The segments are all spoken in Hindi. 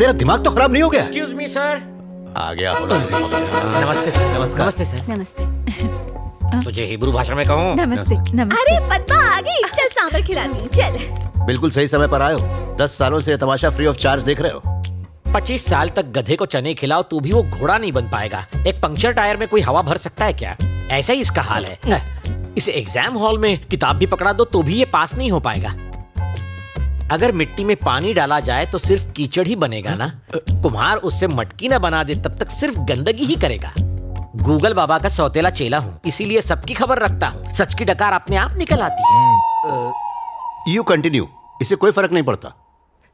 तेरा दिमाग तो खराब नहीं हो गया? Excuse me sir. आ गया। नमस्ते सर। नमस्कार। नमस्ते सर। नमस्ते। तुझे हिब्रू भाषा में कहूँ? नमस्ते। नमस्ते। अरे पद्मा आ गई, चल सांभर खिलाती हूँ, चल। बिल्कुल सही समय पर आए हो। 10 सालों से तमाशा फ्री ऑफ चार्ज देख रहे हो। 25 साल तक गधे को चने खिलाओ तो भी वो घोड़ा नहीं बन पाएगा। एक पंक्चर टायर में कोई हवा भर सकता है क्या? ऐसा ही इसका हाल है। इसे एग्जाम हॉल में किताब भी पकड़ा दो तो भी ये पास नहीं हो पाएगा। अगर मिट्टी में पानी डाला जाए तो सिर्फ कीचड़ ही बनेगा ना। कुम्हार उससे मटकी ना बना दे तब तक सिर्फ गंदगी ही करेगा। गूगल बाबा का सौतेला चेला हूँ, इसीलिए सबकी खबर रखता हूँ। सच की डकार अपने आप निकल आती है। यू कंटिन्यू, इससे कोई फर्क नहीं पड़ता।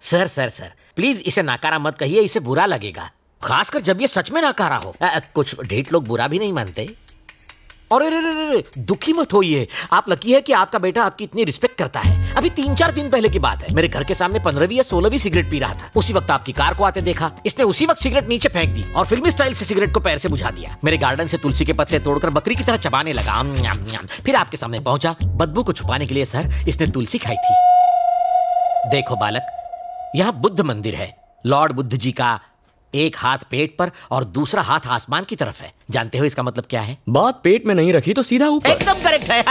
सर प्लीज इसे नाकारा मत कहिए, इसे बुरा लगेगा, खासकर जब ये सच में नाकारा हो। कुछ ढेठ लोग बुरा भी नहीं मानते। और दुखी मत होइए, आप लकी है कि आपका बेटा आपकी इतनी रिस्पेक्ट करता है। अभी 3-4 दिन पहले की बात है, मेरे घर के सामने 15वीं या 16वीं सिगरेट पी रहा था। उसी वक्त आपकी कार को आते देखा। इसने उसी वक्त सिगरेट नीचे फेंक दी और फिल्मी स्टाइल से सिगरेट को पैर से बुझा दिया। मेरे गार्डन से तुलसी के पत्ते तोड़कर बकरी की तरह चबाने लगा। फिर आपके सामने पहुंचा। बदबू को छुपाने के लिए सर इसने तुलसी खाई थी। देखो बालक, यहाँ बुद्ध मंदिर है। लॉर्ड बुद्ध जी का एक हाथ पेट पर और दूसरा हाथ आसमान की तरफ है। जानते हो इसका मतलब क्या है? बात पेट में नहीं रखी तो सीधा ऊपर। एकदम करेक्ट है।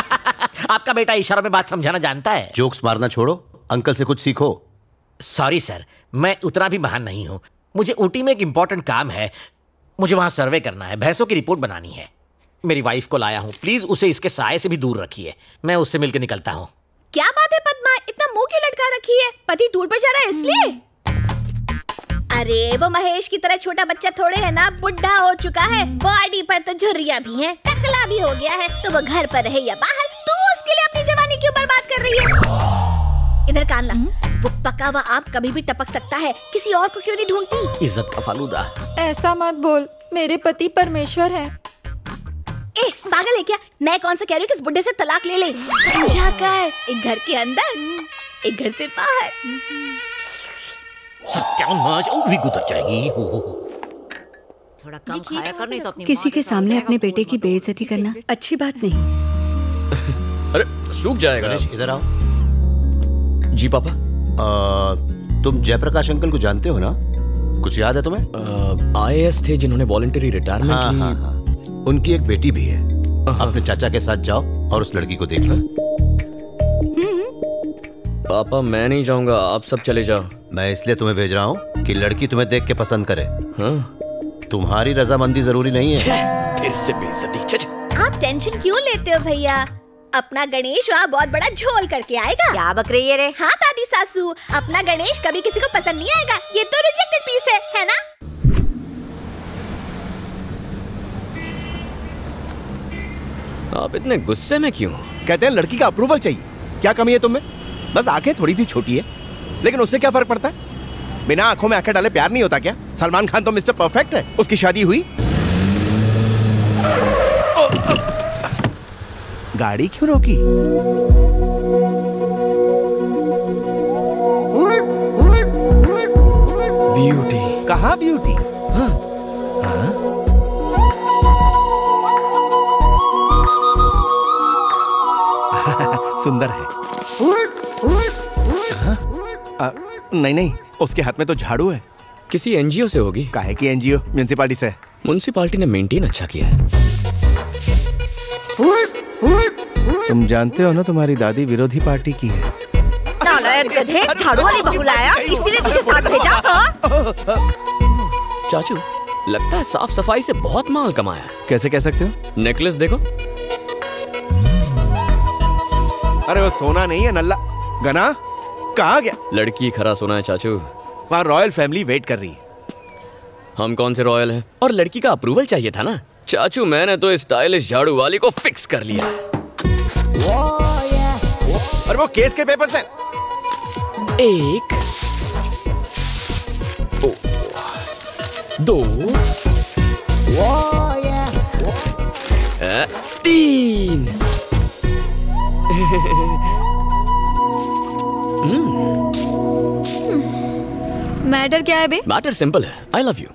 आपका बेटा इशारों में बात समझाना जानता है। जोक्स मारना छोड़ो, अंकल से कुछ सीखो। सॉरी सर, मैं उतना भी महान नहीं हूँ। मुझे ऊटी में एक इंपॉर्टेंट काम है, मुझे वहां सर्वे करना है, भैंसों की रिपोर्ट बनानी है। मेरी वाइफ को लाया हूँ, प्लीज उसे इसके साये से भी दूर रखिए। मैं उससे मिलकर निकलता हूँ। क्या बात है पद्मा, इतना मुंह क्यों लटका रखी है? पति टूर पर जा रहा है इसलिए? अरे वो महेश की तरह छोटा बच्चा थोड़े है ना, बुढ़ा हो चुका है, बॉडी पर तो झुर्रियां भी हैं, टकला भी हो गया है। तो वो घर पर रहे या बाहर, तू उसके लिए अपनी जवानी क्यों बर्बाद कर रही है? इधर कान ला, वो पका हुआ आम कभी भी टपक सकता है, किसी और को क्यों नहीं ढूंढती? इज्जत का फालूदा। ऐसा मत बोल, मेरे पति परमेश्वर हैं। ए पागल है क्या? मैं कौन सा कह रही हूँ कि इस बुड्ढे से तलाक ले ले। समझा कर, एक घर के अंदर एक घर से बाहर। सत्यानाश, भी गुजर जाएगी। थोड़ा कम खाया कर, नहीं तो अपनी किसी के सामने अपने बेटे की बेइज्जती करना अच्छी बात नहीं। अरे सूख जाएगा। इधर आओ। जी पापा। तुम जयप्रकाश अंकल को जानते हो ना? कुछ याद है तुम्हें? IAS थे जिन्होंने वॉलंटरी रिटायरमेंट ली। हाँ। उनकी एक बेटी भी है। अपने चाचा के साथ जाओ और उस लड़की को देख लो। पापा मैं नहीं जाऊंगा, आप सब चले जाओ। मैं इसलिए तुम्हें भेज रहा हूँ कि लड़की तुम्हें देख के पसंद करे। हाँ? तुम्हारी रजामंदी जरूरी नहीं है। फिर से बेइज्जती। आप टेंशन क्यों लेते हो भैया? अपना गणेश वहाँ बहुत बड़ा झोल करके आएगा। क्या बक रही है रे? हाँ दादी सासू, अपना गणेश कभी किसी को पसंद नहीं आएगा। ये तो रिजेक्टेड पीस है ना? आप इतने गुस्से में क्यों? कहते हैं लड़की का अप्रूवल चाहिए। क्या कमी है तुम्हें? बस आंखें थोड़ी सी छोटी है, लेकिन उससे क्या फर्क पड़ता है? बिना आंखों में आंखें डाले प्यार नहीं होता क्या? सलमान खान तो मिस्टर परफेक्ट है। उसकी शादी हुई, गाड़ी क्यों रोकी? ब्यूटी। कहाँ ब्यूटी? हाँ। हाँ? सुंदर है। नहीं, उसके हाथ में तो झाड़ू है। किसी NGO से होगी। काहे की NGO? म्युनिसिपालिटी से। म्युनिसिपालिटी ने मेंटेन अच्छा किया है। तुम जानते हो ना तुम्हारी दादी विरोधी पार्टी की है। नालायक गधे, झाड़ू वाली बहू लाया, इसीलिए तुझे साथ भेजा। चाचू लगता है साफ सफाई से बहुत माल कमाया। कैसे कह सकते हो? नेकलेस देखो। अरे वो सोना नहीं है नल्ला। गना कहाँ गया? लड़की खरा सोना है चाचू। वहाँ रॉयल फैमिली वेट कर रही है। हम कौन से रॉयल हैं? और लड़की का अप्रूवल चाहिए था ना चाचू। मैंने तो स्टाइलिश झाड़ू वाली को फिक्स कर लिया है। और वो केस के पेपर से 1 2 3। मैटर क्या है बे? मैटर सिंपल है, आई लव यू।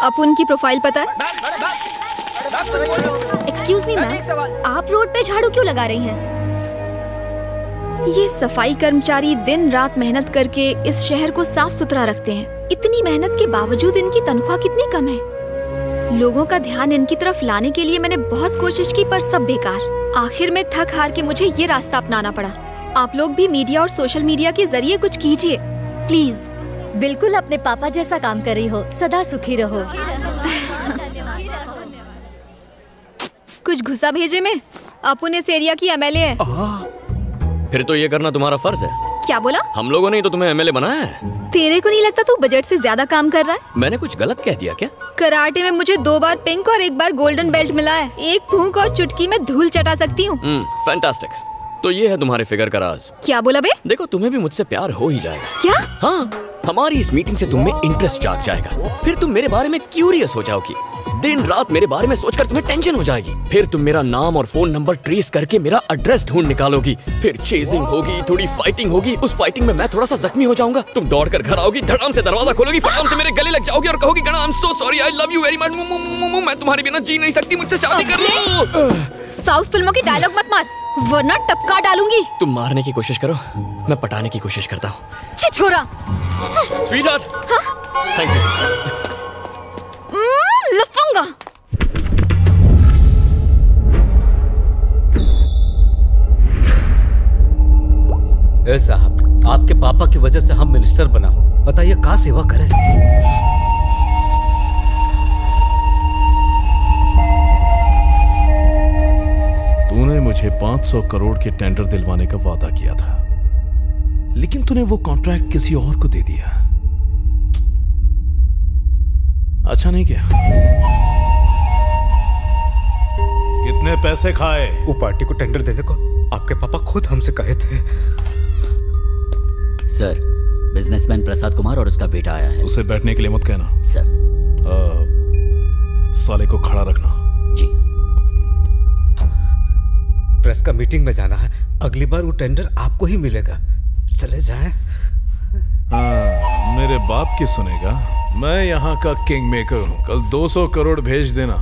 आप उनकी प्रोफाइल पता है? एक्सक्यूज मी मैम, आप रोड पे झाड़ू क्यों लगा रही हैं? ये सफाई कर्मचारी दिन रात मेहनत करके इस शहर को साफ सुथरा रखते हैं। इतनी मेहनत के बावजूद इनकी तनख्वाह कितनी कम है। लोगों का ध्यान इनकी तरफ लाने के लिए मैंने बहुत कोशिश की, पर सब बेकार। आखिर में थक हार के मुझे ये रास्ता अपनाना पड़ा। आप लोग भी मीडिया और सोशल मीडिया के जरिए कुछ कीजिए प्लीज। बिल्कुल अपने पापा जैसा काम कर रही हो, सदा सुखी रहो। कुछ घुसा भेजे में, अपुन इस एरिया की एमएलए है। फिर तो ये करना तुम्हारा फर्ज है। क्या बोला? हम लोगों ने ही तो तुम्हें एमएलए बनाया है। तेरे को नहीं लगता तू बजट से ज्यादा काम कर रहा है? मैंने कुछ गलत कह दिया क्या? कराटे में मुझे 2 बार पिंक और 1 बार गोल्डन बेल्ट मिला है। एक फूंक और चुटकी में धूल चटा सकती हूँ। फैंटास्टिक। तो ये है तुम्हारे फिगर का राज। क्या बोला बे? देखो तुम्हें भी मुझसे प्यार हो ही जाएगा। क्या? हाँ, हमारी इस मीटिंग से तुम में इंटरेस्ट जाग जाएगा। फिर तुम मेरे बारे में क्यूरियस हो जाओगी। दिन रात मेरे बारे में सोचकर तुम्हें टेंशन हो जाएगी। फिर तुम मेरा नाम और फोन नंबर ट्रेस करके मेरा एड्रेस ढूंढ निकालोगी। फिर चेजिंग होगी, थोड़ी फाइटिंग होगी। उस फाइटिंग में मैं थोड़ा सा जख्मी हो जाऊंगा। तुम दौड़कर घर आओगी, धड़ाम से दरवाजा खोलोगी, फटाम से मेरे गले लग जाओगी और कहोगी गणा I am so sorry, I love you very much, मैं तुम्हारे बिना जी नहीं सकती, मुझसे शादी कर लो। साउथ फिल्मों के डायलॉग मत मार, वरना टपका डालूंगी। तुम मारने की कोशिश करो, मैं पटाने की कोशिश करता हूँ। छिछोरा। Sweetheart, thank you. लफंगा। ए साहब, आपके पापा की वजह से हम मिनिस्टर बना हो, बताइए कहाँ सेवा करें। तूने मुझे 500 करोड़ के टेंडर दिलवाने का वादा किया था, लेकिन तूने वो कॉन्ट्रैक्ट किसी और को दे दिया। अच्छा नहीं किया। कितने पैसे खाए? वो पार्टी को टेंडर देने को आपके पापा खुद हमसे कहे थे। सर, बिजनेसमैन प्रसाद कुमार और उसका बेटा आया है। उसे बैठने के लिए मत कहना। सर। साले को खड़ा रखना। जी। प्रेस का मीटिंग में जाना है, अगली बार वो टेंडर आपको ही मिलेगा। चले जाएं। मेरे बाप की सुनेगा, मैं यहाँ का किंग मेकर हूँ। कल 200 करोड़ भेज देना।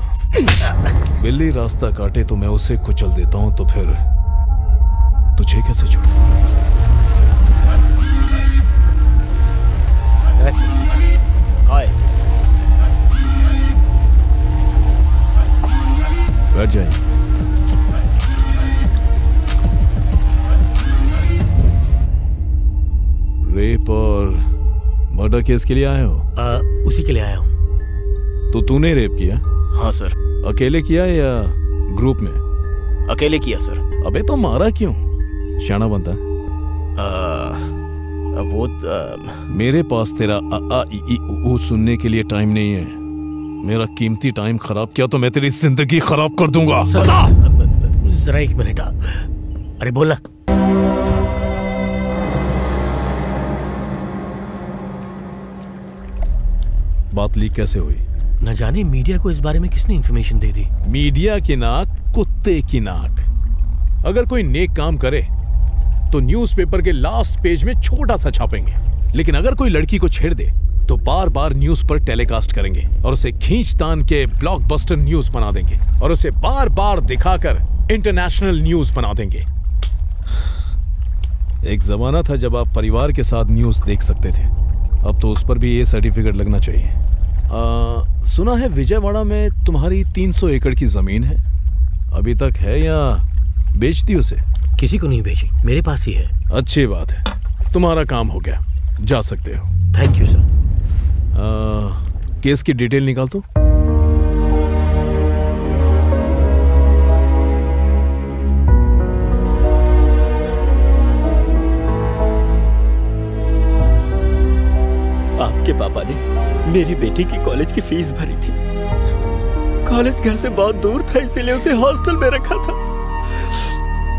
बिल्ली रास्ता काटे तो मैं उसे कुचल देता हूँ, तो फिर तुझे कैसे छोड़ूं? हाय। बैठ जाइए। रेप और मर्डर केस के लिए आए हो? उसी के लिए आया हूँ। तो तूने रेप किया? हाँ सर। अकेले किया या ग्रुप में? अकेले किया सर। अबे तो मारा क्यों? शाना बनता है। वो मेरे पास तेरा आ ई ई ऊ सुनने के लिए टाइम नहीं है। मेरा कीमती टाइम खराब किया तो मैं तेरी जिंदगी खराब कर दूंगा। जरा 1 मिनट। अरे बोला। बात लीक कैसे हुई? न जाने मीडिया को इस बारे में किसने इंफॉर्मेशन दे दी। मीडिया की नाक कुत्ते की नाक। अगर कोई नेक काम करे तो न्यूज़पेपर के लास्ट पेज में छोटा सा छापेंगे, लेकिन अगर कोई लड़की को छेड़ दे तो बार बार न्यूज पर टेलीकास्ट करेंगे और उसे खींचतान के ब्लॉकबस्टर न्यूज बना देंगे और उसे बार बार दिखाकर इंटरनेशनल न्यूज बना देंगे। एक जमाना था जब आप परिवार के साथ न्यूज देख सकते थे, अब तो उस पर भी ये सर्टिफिकेट लगना चाहिए। सुना है विजयवाड़ा में तुम्हारी 300 एकड़ की जमीन है, अभी तक है या बेच दी उसे? किसी को नहीं बेची, मेरे पास ही है। अच्छी बात है, तुम्हारा काम हो गया, जा सकते हो। Thank you sir. केस की डिटेल निकाल दो। आपके पापा ने मेरी बेटी की कॉलेज की फीस भरी थी। कॉलेज घर से बहुत दूर था, इसीलिए उसे हॉस्टल में रखा था।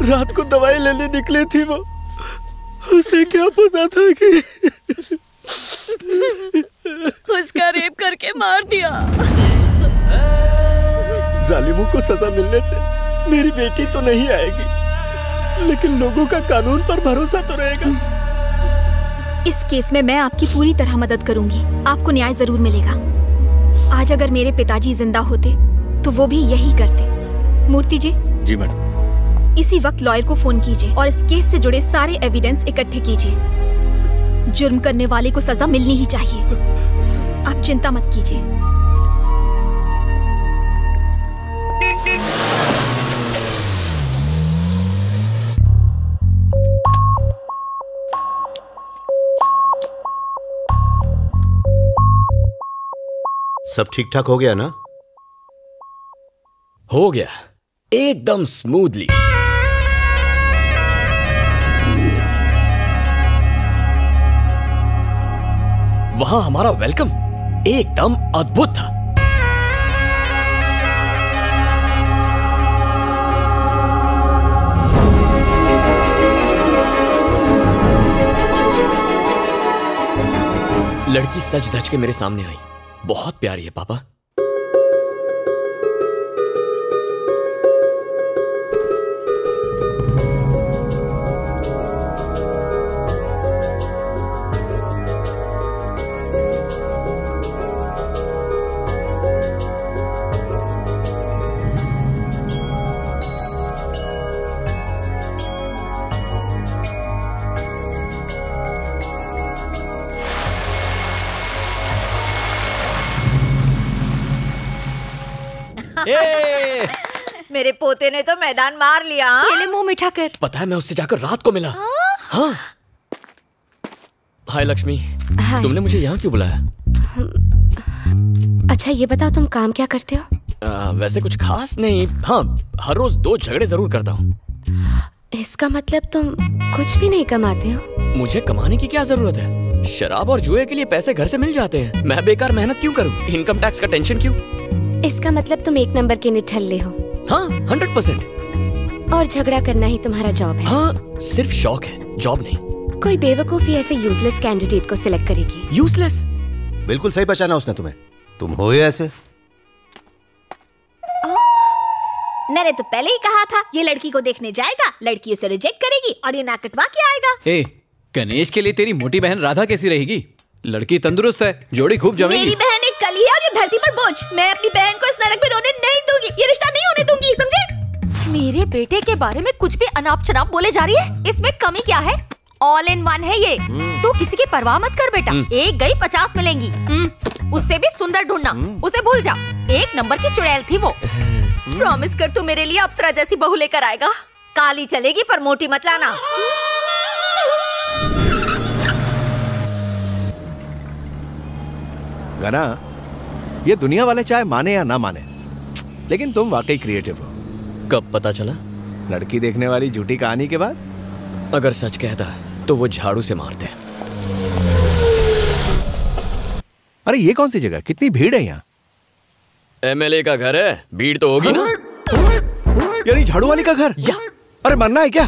रात को दवाई लेने निकली थी वो, उसे क्या पता था कि उसका रेप करके मार दिया। जालिमों को सजा मिलने से मेरी बेटी तो नहीं आएगी, लेकिन लोगों का कानून पर भरोसा तो रहेगा। इस केस में मैं आपकी पूरी तरह मदद करूंगी, आपको न्याय जरूर मिलेगा। आज अगर मेरे पिताजी जिंदा होते तो वो भी यही करते। मूर्ति जी। जी मैडम। इसी वक्त लॉयर को फोन कीजिए और इस केस से जुड़े सारे एविडेंस इकट्ठे कीजिए। जुर्म करने वाले को सजा मिलनी ही चाहिए। आप चिंता मत कीजिए। सब ठीक ठाक हो गया ना? हो गया, एकदम स्मूथली। वहां हमारा वेलकम एकदम अद्भुत था। लड़की सज धज के मेरे सामने आई। बहुत प्यारी है पापा। मेरे पोते ने तो मैदान मार लिया। ये ले मुंह मीठा कर। पता है मैं उससे जाकर रात को मिला। हाँ। हाय लक्ष्मी। हाय। तुमने मुझे यहाँ क्यों बुलाया? अच्छा ये बताओ तुम काम क्या करते हो? वैसे कुछ खास नहीं। हाँ, हर रोज 2 झगड़े जरूर करता हूँ। इसका मतलब तुम कुछ भी नहीं कमाते हो? मुझे कमाने की क्या जरूरत है? शराब और जुए के लिए पैसे घर से मिल जाते हैं। मैं बेकार मेहनत क्यों करूँ? इनकम टैक्स का टेंशन क्यों? इसका मतलब तुम 1 नंबर के निठल्ले हो। हाँ, 100%। और झगड़ा करना ही तुम्हारा जॉब है? हाँ, सिर्फ शौक है, जॉब नहीं। कोई बेवकूफी ऐसे यूजलेस कैंडिडेट को सिलेक्ट करेगी। यूजलेस? बिल्कुल सही पहचाना उसने तुम्हें। तुम हो ही ऐसे। मैंने तो पहले ही कहा था ये लड़की को देखने जाएगा, लड़की उसे रिजेक्ट करेगी और ये नाक कटवा के आएगा। ए, गणेश के लिए तेरी मोटी बहन राधा कैसी रहेगी? लड़की तंदुरुस्त है, जोड़ी खूब जमेगी। मेरी बहन एक कली है और ये धरती पर बोझ। मैं अपनी बहन को इस नरक में रोने नहीं दूंगी। ये रिश्ता नहीं होने दूंगी, समझे? मेरे बेटे के बारे में कुछ भी अनाप शनाप बोले जा रही है। इसमें कमी क्या है? ऑल इन वन है ये। तू किसी की परवाह मत कर बेटा। एक गई 50 मिलेंगी। उससे भी सुंदर ढूंढना, उसे भूल जा। 1 नंबर की चुड़ैल थी वो। प्रॉमिस कर तू मेरे लिए अप्सरा जैसी बहू लेकर आएगा। काली चलेगी पर मोटी मत लाना। गना, ये दुनिया वाले चाहे माने या ना माने, लेकिन तुम वाकई क्रिएटिव हो। कब पता चला? लड़की देखने वाली झूठी कहानी के बाद। अगर सच कहता तो वो झाड़ू से मारते। अरे ये कौन सी जगह? कितनी भीड़ है यहाँ? एमएलए का घर है, भीड़ तो होगी ना। यानी झाड़ू वाली का घर? या अरे मरना है क्या?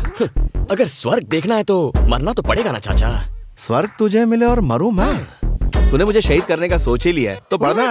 अगर स्वर्ग देखना है तो मरना तो पड़ेगा ना चाचा। स्वर्ग तुझे मिले और मरूं मैं? तूने मुझे शहीद करने का सोच ही लिया है तो पढ़ना।